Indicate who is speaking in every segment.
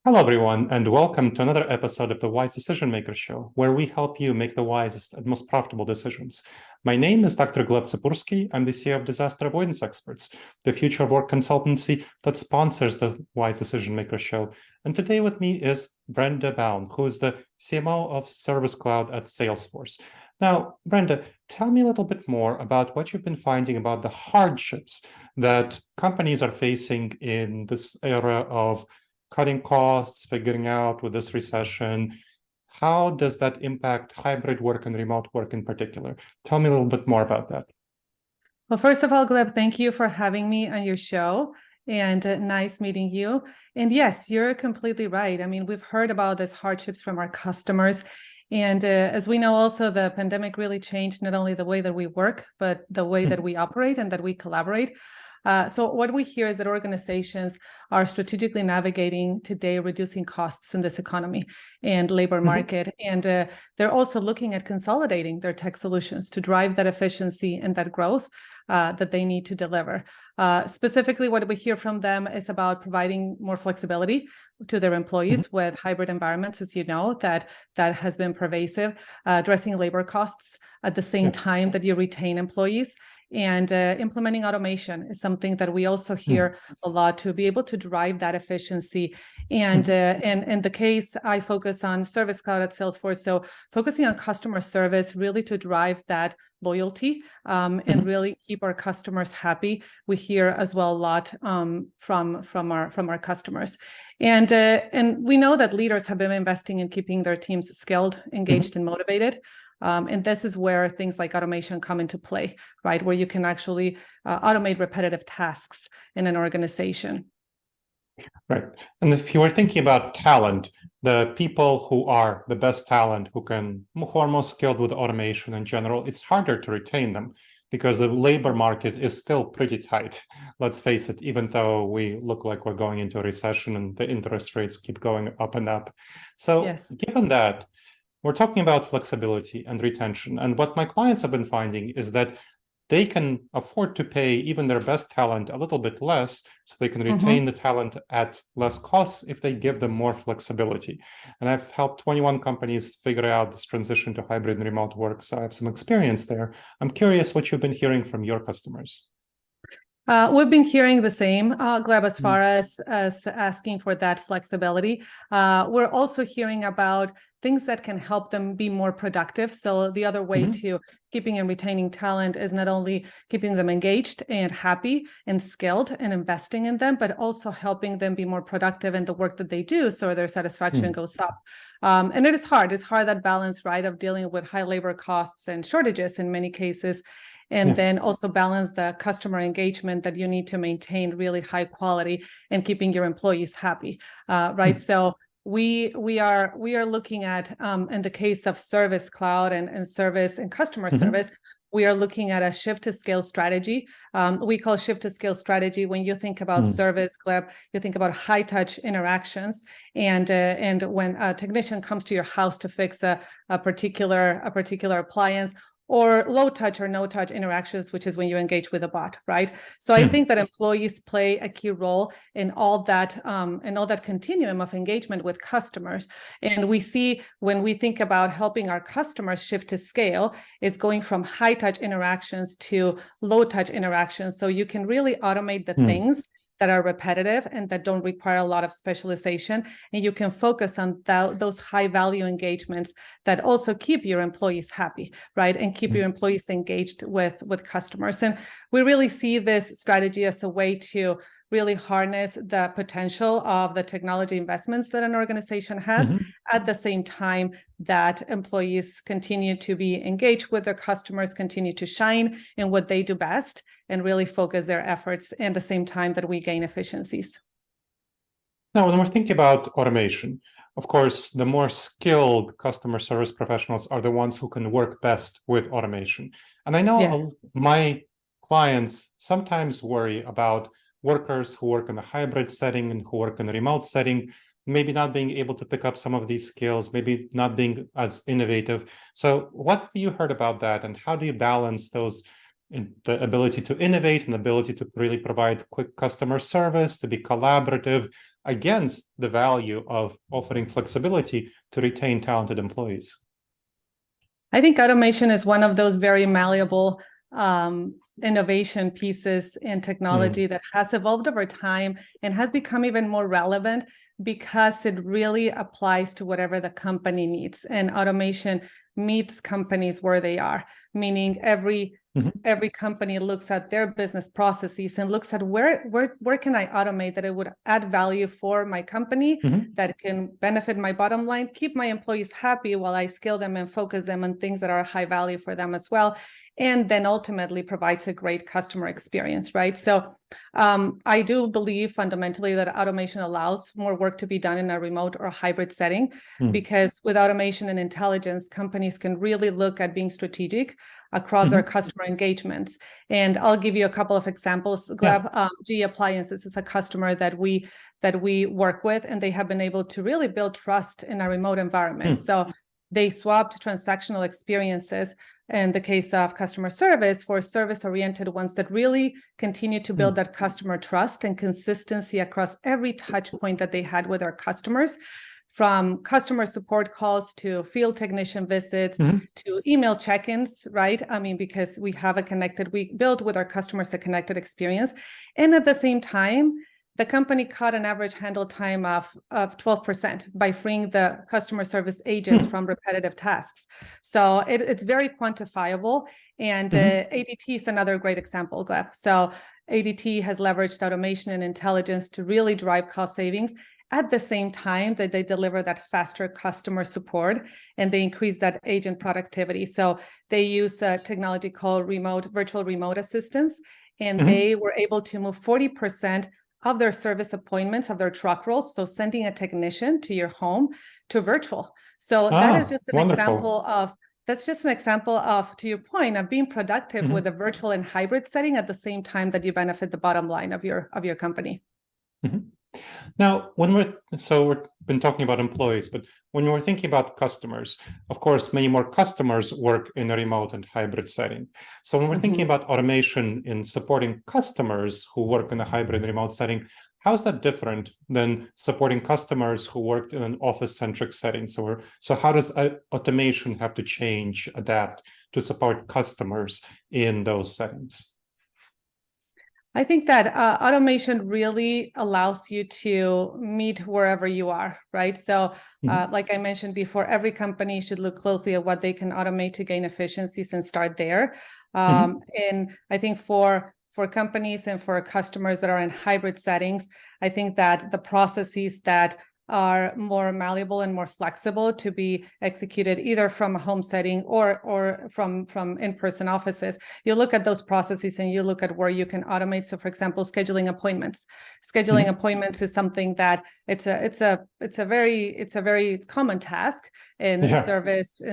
Speaker 1: Hello, everyone, and welcome to another episode of the Wise Decision Maker Show, where we help you make the wisest and most profitable decisions. My name is Dr. Gleb Tsipursky. I'm the CEO of Disaster Avoidance Experts, the future of work consultancy that sponsors the Wise Decision Maker Show. And today with me is Brenda Bown, who is the CMO of Service Cloud at Salesforce. Now, Brenda, tell me a little bit more about what you've been finding about the hardships that companies are facing in this era of cutting costs, figuring out with this recession. How does that impact hybrid work and remote work in particular? Tell me a little bit more about that.
Speaker 2: Well, first of all, Gleb, thank you for having me on your show, and nice meeting you. And yes, you're completely right. I mean, we've heard about these hardships from our customers. And as we know, also, the pandemic really changed not only the way that we work, but the way that we operate and that we collaborate. So what we hear is that organizations are strategically navigating today, reducing costs in this economy and labor market. And they're also looking at consolidating their tech solutions to drive that efficiency and that growth that they need to deliver. Specifically, what we hear from them is about providing more flexibility to their employees with hybrid environments, as you know, that has been pervasive, addressing labor costs at the same time that you retain employees. And implementing automation is something that we also hear a lot, to be able to drive that efficiency. And in the case, I focus on Service Cloud at Salesforce, so focusing on customer service, really to drive that loyalty and really keep our customers happy. We hear as well a lot from our customers. And we know that leaders have been investing in keeping their teams skilled, engaged, and motivated. And this is where things like automation come into play, right? Where you can actually automate repetitive tasks in an organization.
Speaker 1: Right. And if you were thinking about talent, the people who are the best talent, who are most skilled with automation in general, it's harder to retain them because the labor market is still pretty tight. Let's face it, even though we look like we're going into a recession and the interest rates keep going up and up. So given that, we're talking about flexibility and retention. And what my clients have been finding is that they can afford to pay even their best talent a little bit less, so they can retain the talent at less costs if they give them more flexibility. And I've helped 21 companies figure out this transition to hybrid and remote work, so I have some experience there. I'm curious what you've been hearing from your customers.
Speaker 2: We've been hearing the same, Gleb, as far as asking for that flexibility. We're also hearing about things that can help them be more productive. So the other way to keeping and retaining talent is not only keeping them engaged and happy and skilled and investing in them, but also helping them be more productive in the work that they do, so their satisfaction goes up. And it is hard. It's hard, that balance, right, of dealing with high labor costs and shortages in many cases. And then also balance the customer engagement that you need to maintain really high quality and keeping your employees happy, right? So we are looking at, in the case of Service Cloud and service and customer service, we are looking at a shift to scale strategy. We call shift to scale strategy when you think about service, Gleb, you think about high touch interactions. And when a technician comes to your house to fix a particular appliance, or low touch or no touch interactions, which is when you engage with a bot, right? So I think that employees play a key role in all that continuum of engagement with customers. And we see, when we think about helping our customers shift to scale, is going from high touch interactions to low touch interactions. So you can really automate the things that are repetitive and that don't require a lot of specialization. And you can focus on those high value engagements that also keep your employees happy, right? And keep your employees engaged with customers. And we really see this strategy as a way to really harness the potential of the technology investments that an organization has, at the same time that employees continue to be engaged with their customers, continue to shine in what they do best, and really focus their efforts at the same time that we gain efficiencies.
Speaker 1: Now, when we're thinking about automation, of course, the more skilled customer service professionals are the ones who can work best with automation. And I know my clients sometimes worry about workers who work in a hybrid setting and who work in a remote setting, maybe not being able to pick up some of these skills, maybe not being as innovative. So what have you heard about that, and how do you balance those, the ability to innovate and the ability to really provide quick customer service, to be collaborative, against the value of offering flexibility to retain talented employees?
Speaker 2: I think automation is one of those very malleable innovation pieces in technology that has evolved over time and has become even more relevant because it really applies to whatever the company needs. And automation meets companies where they are, meaning every company looks at their business processes and looks at where can I automate that it would add value for my company, that can benefit my bottom line, keep my employees happy while I scale them and focus them on things that are high value for them as well, and then ultimately provides a great customer experience, right? So I do believe fundamentally that automation allows more work to be done in a remote or hybrid setting, because with automation and intelligence, companies can really look at being strategic across their customer engagements. And I'll give you a couple of examples. Gleb, GE Appliances is a customer that we work with, and they have been able to really build trust in a remote environment. So they swapped transactional experiences in the case of customer service for service-oriented ones that really continue to build that customer trust and consistency across every touch point that they had with their customers, from customer support calls to field technician visits to email check-ins, right? I mean, because we build with our customers a connected experience. And at the same time, the company cut an average handle time of 12% by freeing the customer service agents from repetitive tasks. So it's very quantifiable. And ADT is another great example, Gleb. So ADT has leveraged automation and intelligence to really drive cost savings at the same time that they deliver that faster customer support and they increase that agent productivity. So they use a technology called virtual remote assistance, and they were able to move 40% of their service appointments, of their truck rolls, so sending a technician to your home, to virtual. So that is just an example of, to your point, of being productive with a virtual and hybrid setting at the same time that you benefit the bottom line of your company.
Speaker 1: Now, we've been talking about employees, but when we're thinking about customers, of course, many more customers work in a remote and hybrid setting. So when we're thinking about automation in supporting customers who work in a hybrid remote setting, how is that different than supporting customers who worked in an office-centric setting? So how does automation have to change, adapt to support customers in those settings?
Speaker 2: I think that automation really allows you to meet wherever you are, right? So like I mentioned before, every company should look closely at what they can automate to gain efficiencies and start there. And I think for companies and for customers that are in hybrid settings, I think that the processes that are more malleable and more flexible to be executed either from a home setting or from in-person offices. You look at those processes and you look at where you can automate. So for example, scheduling appointments. Scheduling appointments is something that it's a very common task in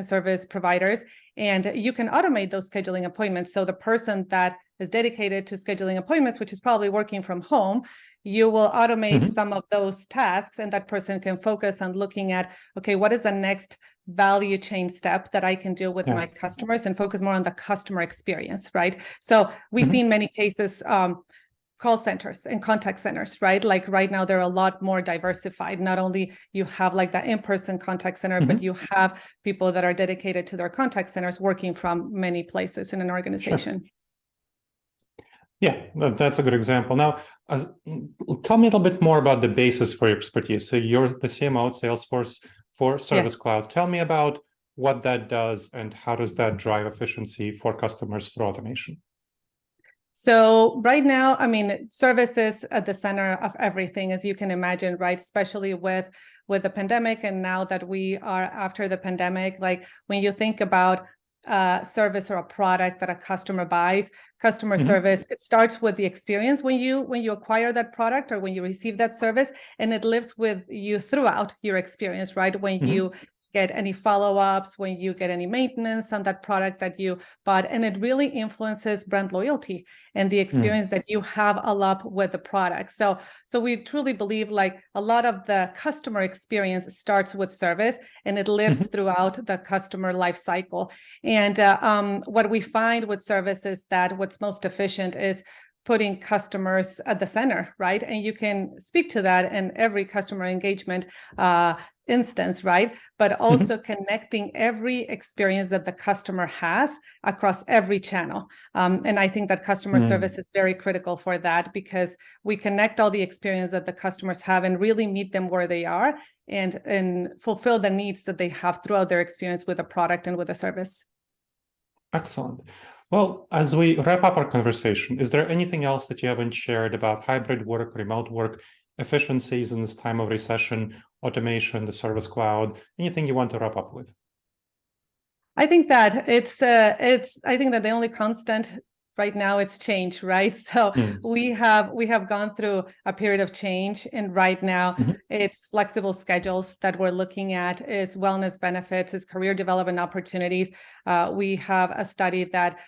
Speaker 2: service providers. And you can automate those scheduling appointments. So the person that is dedicated to scheduling appointments, which is probably working from home, you will automate some of those tasks, and that person can focus on looking at, okay, what is the next value chain step that I can do with my customers, and focus more on the customer experience, right? So we see in many cases call centers and contact centers, right? Like right now, they're a lot more diversified. Not only you have like the in-person contact center, but you have people that are dedicated to their contact centers working from many places in an organization.
Speaker 1: Yeah, that's a good example. Now, tell me a little bit more about the basis for your expertise. So you're the CMO at Salesforce for Service Cloud. Tell me about what that does and how does that drive efficiency for customers for automation?
Speaker 2: So right now, I mean, service is at the center of everything, as you can imagine, right? Especially with the pandemic, and now that we are after the pandemic, like when you think about service or a product that a customer buys, customer service, it starts with the experience when you acquire that product or when you receive that service, and it lives with you throughout your experience, right? When you get any follow-ups, when you get any maintenance on that product that you bought, and it really influences brand loyalty and the experience that you have a lot with the product. So we truly believe like a lot of the customer experience starts with service, and it lives throughout the customer life cycle. And what we find with service is that what's most efficient is putting customers at the center, right? And you can speak to that in every customer engagement instance, right? But also connecting every experience that the customer has across every channel. And I think that customer service is very critical for that, because we connect all the experience that the customers have and really meet them where they are and fulfill the needs that they have throughout their experience with a product and with a service.
Speaker 1: Excellent. Well, as we wrap up our conversation, is there anything else that you haven't shared about hybrid work, remote work, efficiencies in this time of recession, automation, the Service Cloud, anything you want to wrap up with?
Speaker 2: I think that I think that the only constant right now it's change, right? So we have gone through a period of change, and right now it's flexible schedules that we're looking at, is wellness benefits, is career development opportunities. We have a study that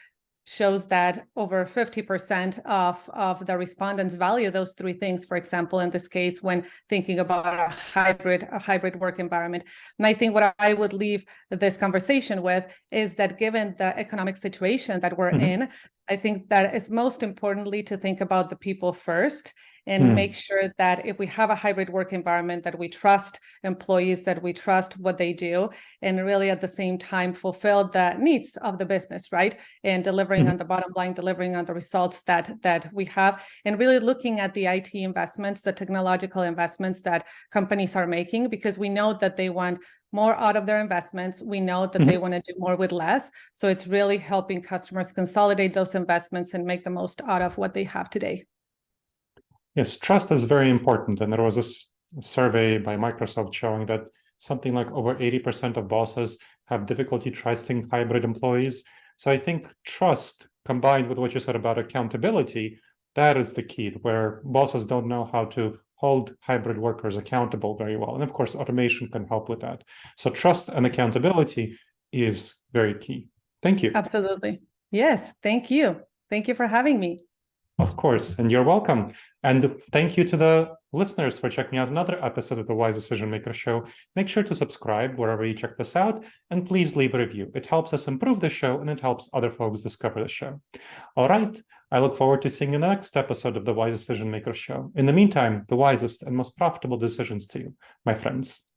Speaker 2: shows that over 50% of the respondents value those three things, for example, in this case, when thinking about a hybrid work environment. And I think what I would leave this conversation with is that given the economic situation that we're in, I think that it's most importantly to think about the people first and make sure that if we have a hybrid work environment, that we trust employees, that we trust what they do, and really at the same time fulfill the needs of the business, right? And delivering on the bottom line, delivering on the results that we have, and really looking at the IT investments, the technological investments that companies are making, because we know that they want more out of their investments. We know that they want to do more with less. So it's really helping customers consolidate those investments and make the most out of what they have today.
Speaker 1: Yes, trust is very important. And there was a survey by Microsoft showing that something like over 80% of bosses have difficulty trusting hybrid employees. So I think trust combined with what you said about accountability, that is the key, where bosses don't know how to hold hybrid workers accountable very well. And of course, automation can help with that. So trust and accountability is very key. Thank you.
Speaker 2: Absolutely. Yes, thank you. Thank you for having me.
Speaker 1: Of course, and you're welcome. And thank you to the listeners for checking out another episode of the Wise Decision Maker Show. Make sure to subscribe wherever you check this out, and please leave a review. It helps us improve the show, and it helps other folks discover the show. All right, I look forward to seeing you in the next episode of the Wise Decision Maker Show. In the meantime, the wisest and most profitable decisions to you, my friends.